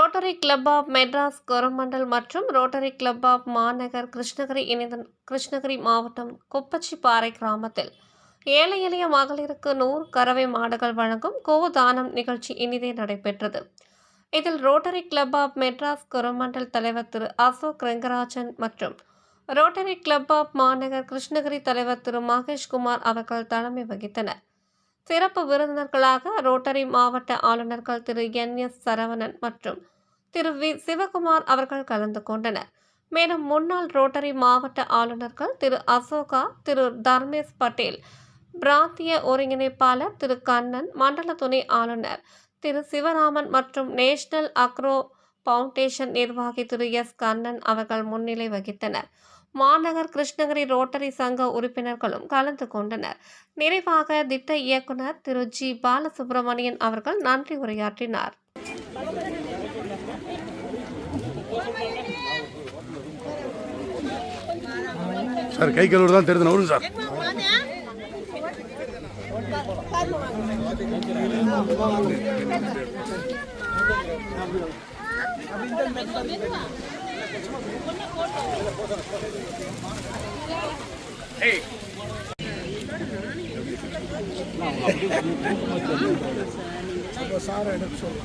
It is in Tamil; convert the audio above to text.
Rotary Club of Madras Coromandel மற்றும் ரோட்டரி கிளப் ஆஃப் மாநகர் கிருஷ்ணகிரி இணைந்த கிருஷ்ணகிரி மாவட்டம் குப்பச்சிப்பாறை கிராமத்தில் ஏழை எளிய மகளிருக்கு 100 கறவை மாடுகள் வழங்கும் கோதானம் நிகழ்ச்சி இனிதே நடைபெற்றது. இதில் Rotary Club of Madras Coromandel தலைவர் திரு அசோக் ரெங்கராஜன் மற்றும் ரோட்டரி கிளப் ஆஃப் மாநகர் கிருஷ்ணகிரி தலைவர் திரு மகேஷ்குமார் அவர்கள் தலைமை வகித்தனர். சிறப்பு விருந்தினர்களாக ரோட்டரி மாவட்ட ஆளுநர்கள் திரு என்.எஸ். சரவணன் மற்றும் திரு வி. சிவகுமார் அவர்கள் கலந்து கொண்டனர். மேலும் முன்னாள் ரோட்டரி மாவட்ட ஆளுநர்கள் திரு அசோகா, திரு தர்மேஷ் பட்டேல், பிராந்திய ஒருங்கிணைப்பாளர் திரு கண்ணன், மண்டல துணை ஆளுநர் திரு சிவராமன் மற்றும் நேஷனல் அக்ரோ பவுண்டேஷன் நிர்வாகி திரு எஸ். கண்ணன் அவர்கள் முன்னிலை வகித்தனர். மாநகர் கிருஷ்ணகிரி ரோட்டரி சங்க உறுப்பினர்களும் கலந்து கொண்டனர். நிறைவாக திட்ட இயக்குனர் திரு ஜி. பாலசுப்ரமணியன் அவர்கள் நன்றி உரையாற்றினார். சார் கை கழுவுறது தான் தெரியுது நவரும் சார். சார் எடுக்க சொல்லுங்க.